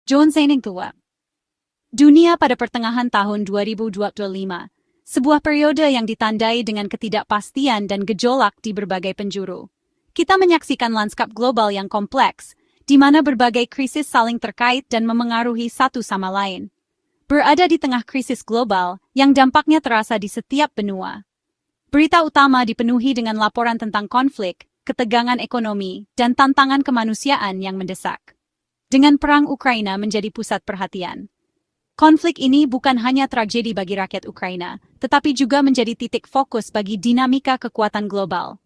John Saining tua. Dunia pada pertengahan tahun 2025, sebuah periode yang ditandai dengan ketidakpastian dan gejolak di berbagai penjuru. Kita menyaksikan lanskap global yang kompleks, di mana berbagai krisis saling terkait dan memengaruhi satu sama lain. Berada di tengah krisis global yang dampaknya terasa di setiap benua. Berita utama dipenuhi dengan laporan tentang konflik, ketegangan ekonomi, dan tantangan kemanusiaan yang mendesak. Dengan perang Ukraina menjadi pusat perhatian. Konflik ini bukan hanya tragedi bagi rakyat Ukraina, tetapi juga menjadi titik fokus bagi dinamika kekuatan global.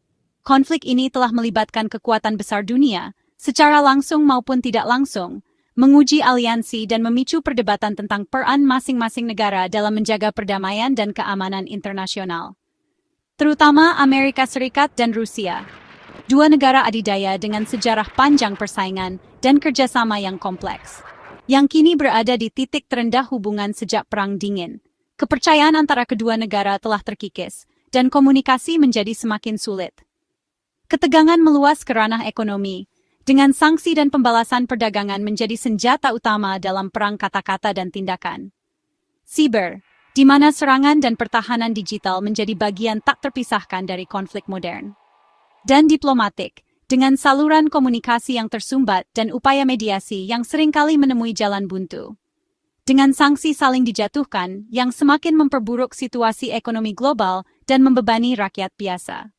Konflik ini telah melibatkan kekuatan besar dunia, secara langsung maupun tidak langsung, menguji aliansi dan memicu perdebatan tentang peran masing-masing negara dalam menjaga perdamaian dan keamanan internasional. Terutama Amerika Serikat dan Rusia, dua negara adidaya dengan sejarah panjang persaingan dan kerjasama yang kompleks, yang kini berada di titik terendah hubungan sejak Perang Dingin. Kepercayaan antara kedua negara telah terkikis, dan komunikasi menjadi semakin sulit. Ketegangan meluas ke ranah ekonomi, dengan sanksi dan pembalasan perdagangan menjadi senjata utama dalam perang kata-kata dan tindakan. Siber, di mana serangan dan pertahanan digital menjadi bagian tak terpisahkan dari konflik modern. Dan diplomatik, dengan saluran komunikasi yang tersumbat dan upaya mediasi yang seringkali menemui jalan buntu. Dengan sanksi saling dijatuhkan yang semakin memperburuk situasi ekonomi global dan membebani rakyat biasa.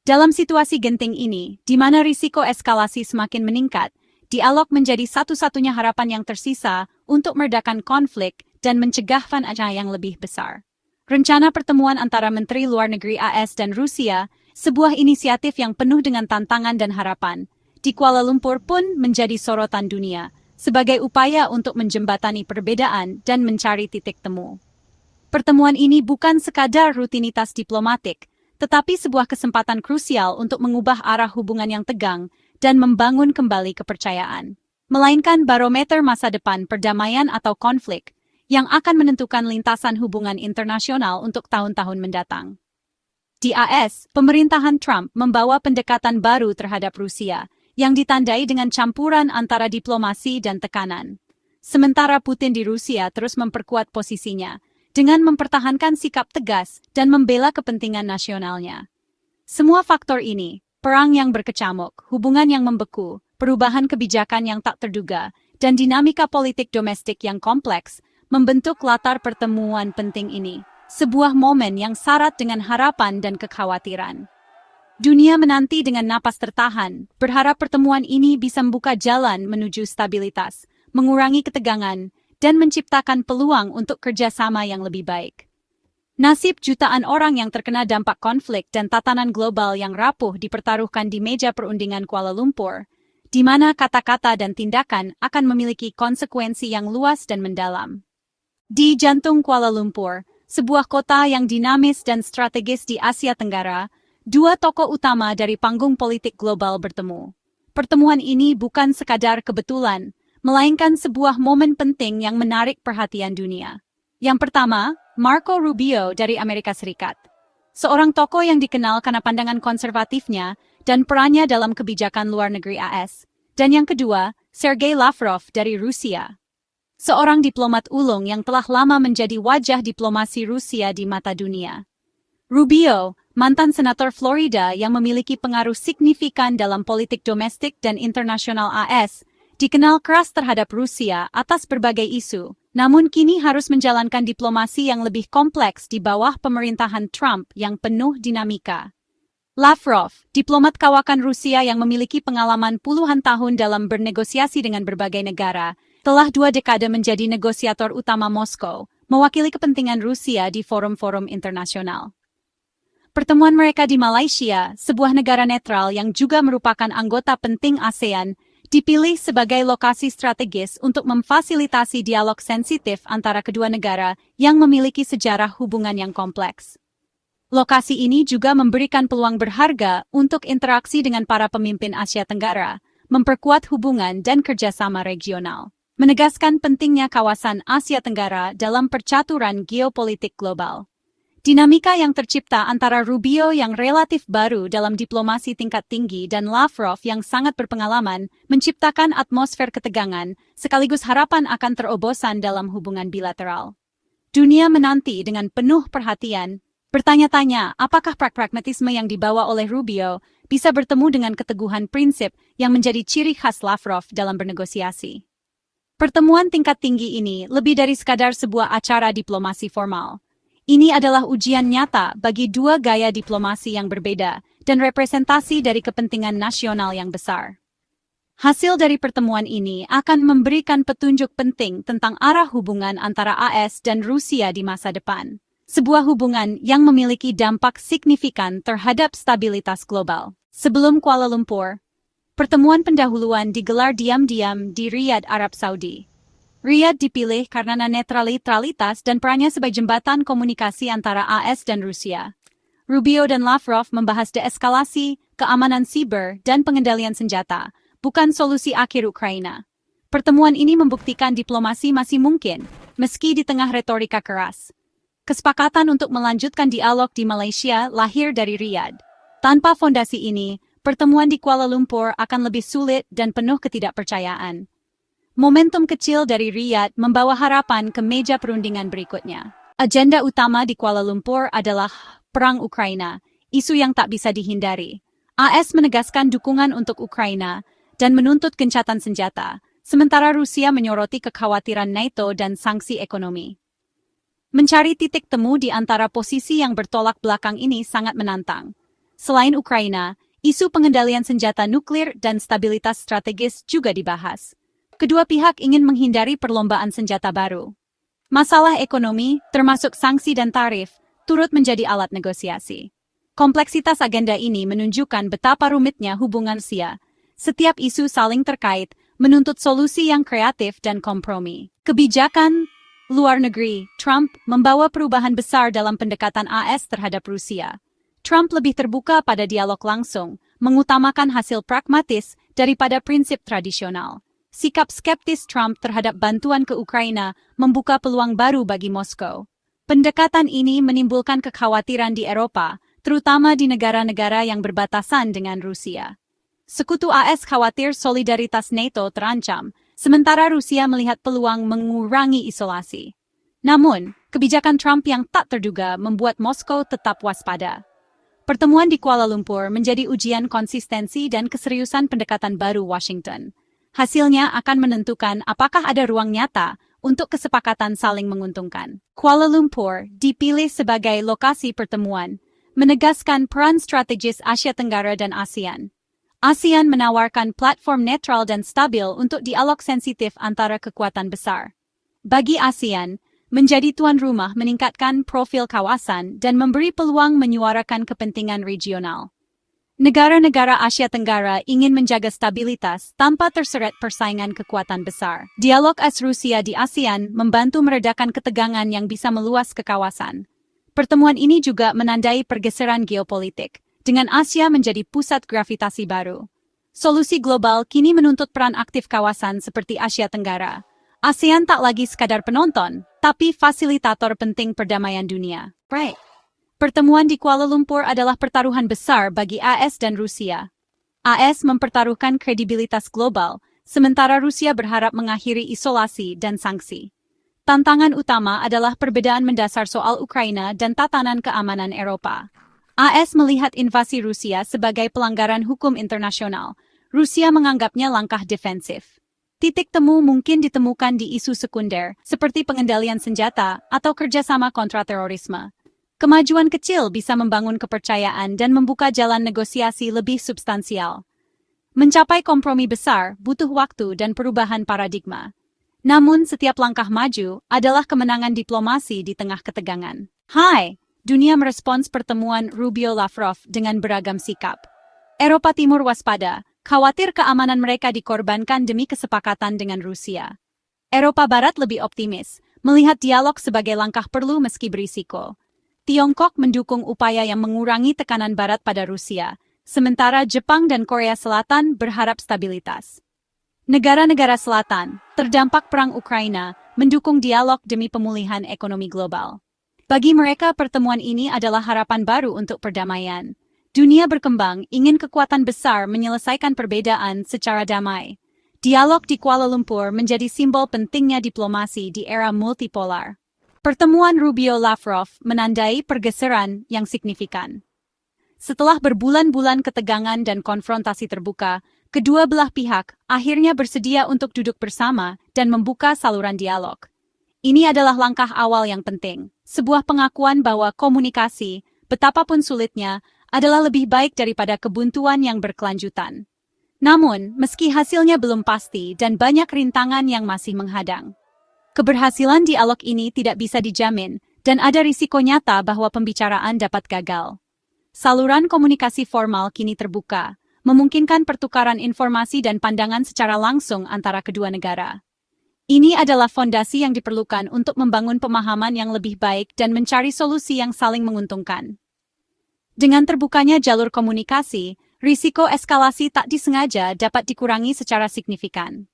Dalam situasi genting ini, di mana risiko eskalasi semakin meningkat, dialog menjadi satu-satunya harapan yang tersisa untuk meredakan konflik dan mencegah fitnah yang lebih besar. Rencana pertemuan antara Menteri Luar Negeri AS dan Rusia, sebuah inisiatif yang penuh dengan tantangan dan harapan, di Kuala Lumpur pun menjadi sorotan dunia, sebagai upaya untuk menjembatani perbedaan dan mencari titik temu. Pertemuan ini bukan sekadar rutinitas diplomatik, tetapi sebuah kesempatan krusial untuk mengubah arah hubungan yang tegang dan membangun kembali kepercayaan. Melainkan barometer masa depan perdamaian atau konflik, yang akan menentukan lintasan hubungan internasional untuk tahun-tahun mendatang. Di AS, pemerintahan Trump membawa pendekatan baru terhadap Rusia, yang ditandai dengan campuran antara diplomasi dan tekanan. Sementara Putin di Rusia terus memperkuat posisinya, dengan mempertahankan sikap tegas dan membela kepentingan nasionalnya. Semua faktor ini, perang yang berkecamuk, hubungan yang membeku, perubahan kebijakan yang tak terduga, dan dinamika politik domestik yang kompleks, membentuk latar pertemuan penting ini. Sebuah momen yang syarat dengan harapan dan kekhawatiran. Dunia menanti dengan napas tertahan, berharap pertemuan ini bisa membuka jalan menuju stabilitas, mengurangi ketegangan, dan menciptakan peluang untuk kerjasama yang lebih baik. Nasib jutaan orang yang terkena dampak konflik dan tatanan global yang rapuh dipertaruhkan di meja perundingan Kuala Lumpur, di mana kata-kata dan tindakan akan memiliki konsekuensi yang luas dan mendalam. Di jantung Kuala Lumpur, sebuah kota yang dinamis dan strategis di Asia Tenggara, dua tokoh utama dari panggung politik global bertemu. Pertemuan ini bukan sekadar kebetulan, melainkan sebuah momen penting yang menarik perhatian dunia. Yang pertama, Marco Rubio dari Amerika Serikat. Seorang tokoh yang dikenal karena pandangan konservatifnya dan perannya dalam kebijakan luar negeri AS. Dan yang kedua, Sergei Lavrov dari Rusia. Seorang diplomat ulung yang telah lama menjadi wajah diplomasi Rusia di mata dunia. Rubio, mantan senator Florida yang memiliki pengaruh signifikan dalam politik domestik dan internasional AS, dikenal keras terhadap Rusia atas berbagai isu, namun kini harus menjalankan diplomasi yang lebih kompleks di bawah pemerintahan Trump yang penuh dinamika. Lavrov, diplomat kawakan Rusia yang memiliki pengalaman puluhan tahun dalam bernegosiasi dengan berbagai negara, telah 2 dekade menjadi negosiator utama Moskow, mewakili kepentingan Rusia di forum-forum internasional. Pertemuan mereka di Malaysia, sebuah negara netral yang juga merupakan anggota penting ASEAN, dipilih sebagai lokasi strategis untuk memfasilitasi dialog sensitif antara kedua negara yang memiliki sejarah hubungan yang kompleks. Lokasi ini juga memberikan peluang berharga untuk interaksi dengan para pemimpin Asia Tenggara, memperkuat hubungan dan kerjasama regional. Menegaskan pentingnya kawasan Asia Tenggara dalam percaturan geopolitik global. Dinamika yang tercipta antara Rubio yang relatif baru dalam diplomasi tingkat tinggi dan Lavrov yang sangat berpengalaman menciptakan atmosfer ketegangan sekaligus harapan akan terobosan dalam hubungan bilateral. Dunia menanti dengan penuh perhatian, bertanya-tanya apakah pragmatisme yang dibawa oleh Rubio bisa bertemu dengan keteguhan prinsip yang menjadi ciri khas Lavrov dalam bernegosiasi. Pertemuan tingkat tinggi ini lebih dari sekadar sebuah acara diplomasi formal. Ini adalah ujian nyata bagi dua gaya diplomasi yang berbeda dan representasi dari kepentingan nasional yang besar. Hasil dari pertemuan ini akan memberikan petunjuk penting tentang arah hubungan antara AS dan Rusia di masa depan. Sebuah hubungan yang memiliki dampak signifikan terhadap stabilitas global. Sebelum Kuala Lumpur, pertemuan pendahuluan digelar diam-diam di Riyadh, Arab Saudi. Riyadh dipilih karena netralitas dan perannya sebagai jembatan komunikasi antara AS dan Rusia. Rubio dan Lavrov membahas deeskalasi, keamanan siber, dan pengendalian senjata, bukan solusi akhir Ukraina. Pertemuan ini membuktikan diplomasi masih mungkin, meski di tengah retorika keras. Kesepakatan untuk melanjutkan dialog di Malaysia lahir dari Riyadh. Tanpa fondasi ini, pertemuan di Kuala Lumpur akan lebih sulit dan penuh ketidakpercayaan. Momentum kecil dari Riyadh membawa harapan ke meja perundingan berikutnya. Agenda utama di Kuala Lumpur adalah perang Ukraina, isu yang tak bisa dihindari. AS menegaskan dukungan untuk Ukraina dan menuntut gencatan senjata, sementara Rusia menyoroti kekhawatiran NATO dan sanksi ekonomi. Mencari titik temu di antara posisi yang bertolak belakang ini sangat menantang. Selain Ukraina, isu pengendalian senjata nuklir dan stabilitas strategis juga dibahas. Kedua pihak ingin menghindari perlombaan senjata baru. Masalah ekonomi, termasuk sanksi dan tarif, turut menjadi alat negosiasi. Kompleksitas agenda ini menunjukkan betapa rumitnya hubungan Rusia. Setiap isu saling terkait, menuntut solusi yang kreatif dan kompromi. Kebijakan luar negeri, Trump membawa perubahan besar dalam pendekatan AS terhadap Rusia. Trump lebih terbuka pada dialog langsung, mengutamakan hasil pragmatis daripada prinsip tradisional. Sikap skeptis Trump terhadap bantuan ke Ukraina membuka peluang baru bagi Moskow. Pendekatan ini menimbulkan kekhawatiran di Eropa, terutama di negara-negara yang berbatasan dengan Rusia. Sekutu AS khawatir solidaritas NATO terancam, sementara Rusia melihat peluang mengurangi isolasi. Namun, kebijakan Trump yang tak terduga membuat Moskow tetap waspada. Pertemuan di Kuala Lumpur menjadi ujian konsistensi dan keseriusan pendekatan baru Washington. Hasilnya akan menentukan apakah ada ruang nyata untuk kesepakatan saling menguntungkan. Kuala Lumpur dipilih sebagai lokasi pertemuan, menegaskan peran strategis Asia Tenggara dan ASEAN. ASEAN menawarkan platform netral dan stabil untuk dialog sensitif antara kekuatan besar. Bagi ASEAN, menjadi tuan rumah meningkatkan profil kawasan dan memberi peluang menyuarakan kepentingan regional. Negara-negara Asia Tenggara ingin menjaga stabilitas tanpa terseret persaingan kekuatan besar. Dialog AS-Rusia di ASEAN membantu meredakan ketegangan yang bisa meluas ke kawasan. Pertemuan ini juga menandai pergeseran geopolitik, dengan Asia menjadi pusat gravitasi baru. Solusi global kini menuntut peran aktif kawasan seperti Asia Tenggara. ASEAN tak lagi sekadar penonton, tapi fasilitator penting perdamaian dunia. Pertemuan di Kuala Lumpur adalah pertaruhan besar bagi AS dan Rusia. AS mempertaruhkan kredibilitas global, sementara Rusia berharap mengakhiri isolasi dan sanksi. Tantangan utama adalah perbedaan mendasar soal Ukraina dan tatanan keamanan Eropa. AS melihat invasi Rusia sebagai pelanggaran hukum internasional. Rusia menganggapnya langkah defensif. Titik temu mungkin ditemukan di isu sekunder, seperti pengendalian senjata atau kerjasama kontraterorisme. Kemajuan kecil bisa membangun kepercayaan dan membuka jalan negosiasi lebih substansial. Mencapai kompromi besar butuh waktu dan perubahan paradigma. Namun setiap langkah maju adalah kemenangan diplomasi di tengah ketegangan. Dunia merespons pertemuan Rubio-Lavrov dengan beragam sikap. Eropa Timur waspada, khawatir keamanan mereka dikorbankan demi kesepakatan dengan Rusia. Eropa Barat lebih optimis, melihat dialog sebagai langkah perlu meski berisiko. Tiongkok mendukung upaya yang mengurangi tekanan Barat pada Rusia, sementara Jepang dan Korea Selatan berharap stabilitas. Negara-negara selatan, terdampak perang Ukraina, mendukung dialog demi pemulihan ekonomi global. Bagi mereka pertemuan ini adalah harapan baru untuk perdamaian. Dunia berkembang ingin kekuatan besar menyelesaikan perbedaan secara damai. Dialog di Kuala Lumpur menjadi simbol pentingnya diplomasi di era multipolar. Pertemuan Rubio-Lavrov menandai pergeseran yang signifikan. Setelah berbulan-bulan ketegangan dan konfrontasi terbuka, kedua belah pihak akhirnya bersedia untuk duduk bersama dan membuka saluran dialog. Ini adalah langkah awal yang penting, sebuah pengakuan bahwa komunikasi, betapapun sulitnya, adalah lebih baik daripada kebuntuan yang berkelanjutan. Namun, meski hasilnya belum pasti dan banyak rintangan yang masih menghadang, keberhasilan dialog ini tidak bisa dijamin dan ada risiko nyata bahwa pembicaraan dapat gagal. Saluran komunikasi formal kini terbuka, memungkinkan pertukaran informasi dan pandangan secara langsung antara kedua negara. Ini adalah fondasi yang diperlukan untuk membangun pemahaman yang lebih baik dan mencari solusi yang saling menguntungkan. Dengan terbukanya jalur komunikasi, risiko eskalasi tak disengaja dapat dikurangi secara signifikan.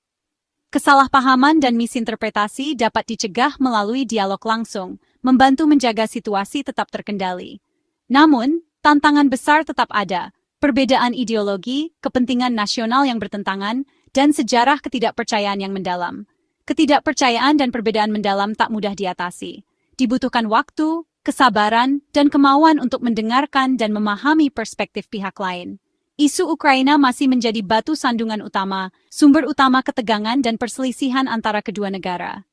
Kesalahpahaman dan misinterpretasi dapat dicegah melalui dialog langsung, membantu menjaga situasi tetap terkendali. Namun, tantangan besar tetap ada, perbedaan ideologi, kepentingan nasional yang bertentangan, dan sejarah ketidakpercayaan yang mendalam. Ketidakpercayaan dan perbedaan mendalam tak mudah diatasi. Dibutuhkan waktu, kesabaran, dan kemauan untuk mendengarkan dan memahami perspektif pihak lain. Isu Ukraina masih menjadi batu sandungan utama, sumber utama ketegangan dan perselisihan antara kedua negara.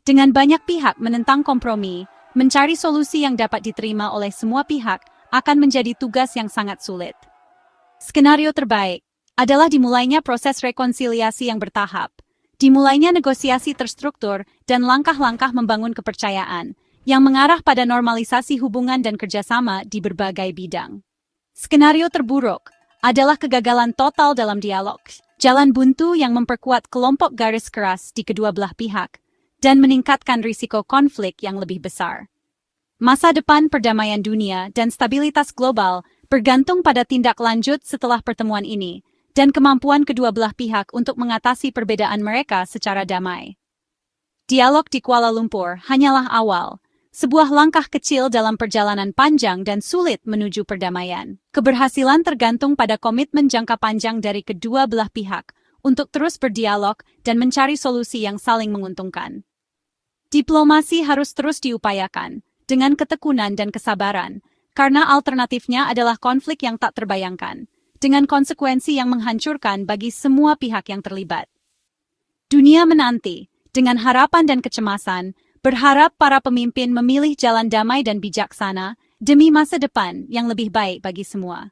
Dengan banyak pihak menentang kompromi, mencari solusi yang dapat diterima oleh semua pihak akan menjadi tugas yang sangat sulit. Skenario terbaik adalah dimulainya proses rekonsiliasi yang bertahap. Dimulainya negosiasi terstruktur dan langkah-langkah membangun kepercayaan yang mengarah pada normalisasi hubungan dan kerjasama di berbagai bidang. Skenario terburuk adalah kegagalan total dalam dialog, jalan buntu yang memperkuat kelompok garis keras di kedua belah pihak, dan meningkatkan risiko konflik yang lebih besar. Masa depan perdamaian dunia dan stabilitas global bergantung pada tindak lanjut setelah pertemuan ini, dan kemampuan kedua belah pihak untuk mengatasi perbedaan mereka secara damai. Dialog di Kuala Lumpur hanyalah awal, sebuah langkah kecil dalam perjalanan panjang dan sulit menuju perdamaian. Keberhasilan tergantung pada komitmen jangka panjang dari kedua belah pihak untuk terus berdialog dan mencari solusi yang saling menguntungkan. Diplomasi harus terus diupayakan, dengan ketekunan dan kesabaran, karena alternatifnya adalah konflik yang tak terbayangkan, dengan konsekuensi yang menghancurkan bagi semua pihak yang terlibat. Dunia menanti, dengan harapan dan kecemasan, berharap para pemimpin memilih jalan damai dan bijaksana demi masa depan yang lebih baik bagi semua.